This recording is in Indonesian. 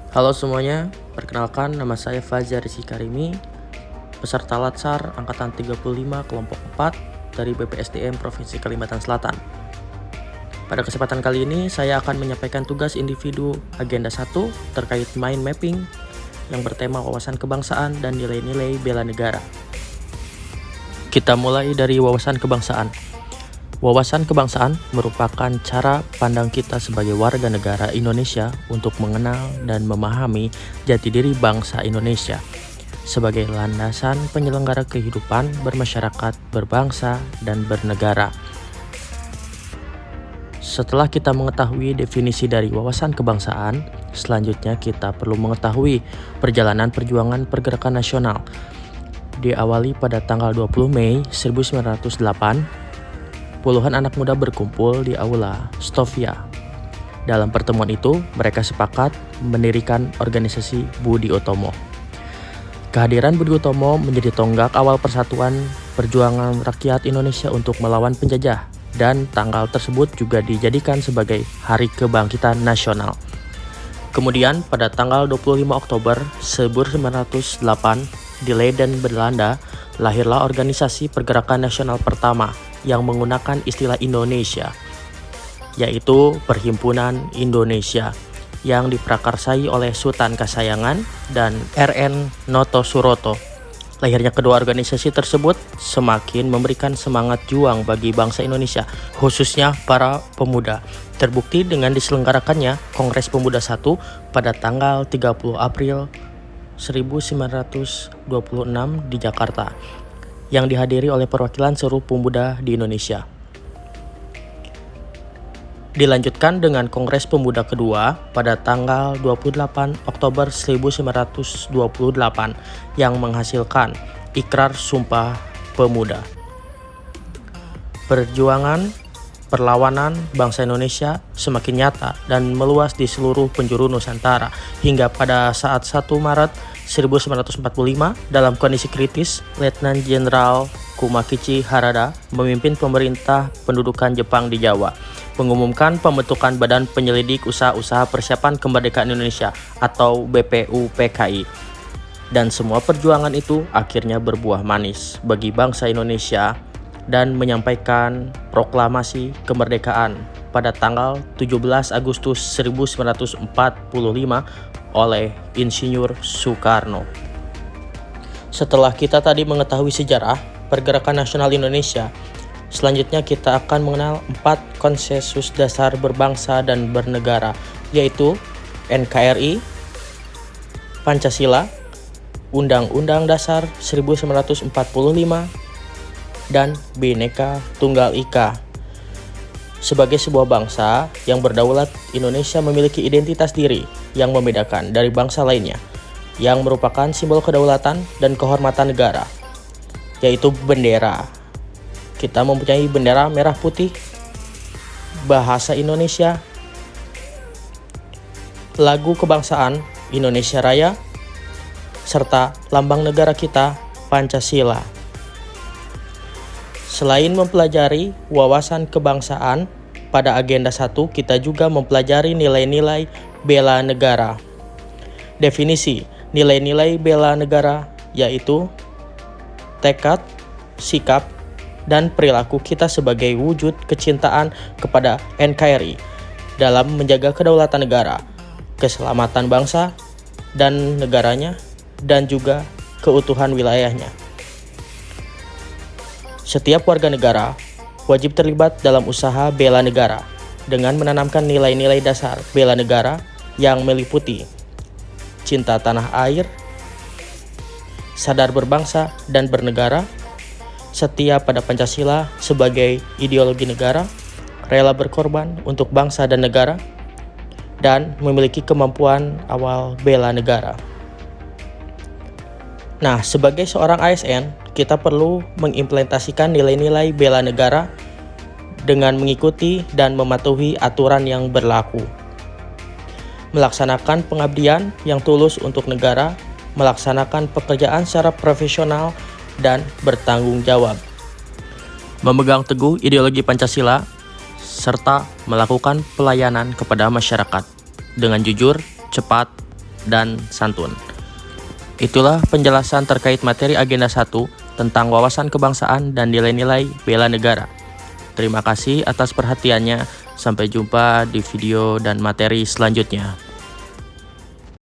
Halo semuanya, perkenalkan nama saya Fajar Rizky Karimi, peserta Latsar Angkatan 35 Kelompok 4 dari BPSDM Provinsi Kalimantan Selatan. Pada kesempatan kali ini, saya akan menyampaikan tugas individu Agenda 1 terkait mind mapping yang bertema wawasan kebangsaan dan nilai-nilai bela negara. Kita mulai dari wawasan kebangsaan. Wawasan kebangsaan merupakan cara pandang kita sebagai warga negara Indonesia untuk mengenal dan memahami jati diri bangsa Indonesia sebagai landasan penyelenggara kehidupan bermasyarakat, berbangsa, dan bernegara. Setelah kita mengetahui definisi dari wawasan kebangsaan, selanjutnya kita perlu mengetahui perjalanan perjuangan pergerakan nasional. Diawali pada tanggal 20 Mei 1908, puluhan anak muda berkumpul di Aula Stovia. Dalam pertemuan itu, mereka sepakat mendirikan organisasi Budi Utomo. Kehadiran Budi Utomo menjadi tonggak awal persatuan perjuangan rakyat Indonesia untuk melawan penjajah, dan tanggal tersebut juga dijadikan sebagai Hari Kebangkitan Nasional. Kemudian pada tanggal 25 Oktober 1908 di Leiden, Belanda, lahirlah organisasi pergerakan nasional pertama yang menggunakan istilah Indonesia, yaitu Perhimpunan Indonesia, yang diprakarsai oleh Sultan Kasayangan dan R.N. Noto Suroto. Lahirnya kedua organisasi tersebut semakin memberikan semangat juang bagi bangsa Indonesia, khususnya para pemuda. Terbukti dengan diselenggarakannya Kongres Pemuda I pada tanggal 30 April 1926 di Jakarta, yang dihadiri oleh perwakilan seluruh pemuda di Indonesia. Dilanjutkan dengan Kongres Pemuda kedua pada tanggal 28 Oktober 1928 yang menghasilkan Ikrar Sumpah Pemuda. Perjuangan perlawanan bangsa Indonesia semakin nyata dan meluas di seluruh penjuru Nusantara hingga pada saat 1 Maret 1945 dalam kondisi kritis, Letnan Jenderal Kumakichi Harada memimpin pemerintah pendudukan Jepang di Jawa mengumumkan pembentukan Badan Penyelidik Usaha-Usaha Persiapan Kemerdekaan Indonesia atau BPUPKI. Dan semua perjuangan itu akhirnya berbuah manis bagi bangsa Indonesia dan menyampaikan proklamasi kemerdekaan pada tanggal 17 Agustus 1945 oleh Insinyur Soekarno. Setelah kita tadi mengetahui sejarah pergerakan nasional Indonesia, selanjutnya kita akan mengenal 4 konsensus dasar berbangsa dan bernegara, yaitu NKRI, Pancasila, Undang-Undang Dasar 1945, dan Bhinneka Tunggal Ika. Sebagai sebuah bangsa yang berdaulat, Indonesia memiliki identitas diri yang membedakan dari bangsa lainnya, yang merupakan simbol kedaulatan dan kehormatan negara, yaitu bendera. Kita mempunyai bendera merah putih, bahasa Indonesia, lagu kebangsaan Indonesia Raya, serta lambang negara kita, Pancasila. Selain mempelajari wawasan kebangsaan, pada Agenda 1 kita juga mempelajari nilai-nilai bela negara. Definisi nilai-nilai bela negara yaitu tekad, sikap, dan perilaku kita sebagai wujud kecintaan kepada NKRI dalam menjaga kedaulatan negara, keselamatan bangsa dan negaranya, dan juga keutuhan wilayahnya. Setiap warga negara wajib terlibat dalam usaha bela negara dengan menanamkan nilai-nilai dasar bela negara yang meliputi cinta tanah air, sadar berbangsa dan bernegara, setia pada Pancasila sebagai ideologi negara, rela berkorban untuk bangsa dan negara, dan memiliki kemampuan awal bela negara. Nah, sebagai seorang ASN, kita perlu mengimplementasikan nilai-nilai bela negara dengan mengikuti dan mematuhi aturan yang berlaku. Melaksanakan pengabdian yang tulus untuk negara, melaksanakan pekerjaan secara profesional dan bertanggung jawab. Memegang teguh ideologi Pancasila, serta melakukan pelayanan kepada masyarakat dengan jujur, cepat, dan santun. Itulah penjelasan terkait materi agenda 1 tentang wawasan kebangsaan dan nilai-nilai bela negara. Terima kasih atas perhatiannya. Sampai jumpa di video dan materi selanjutnya.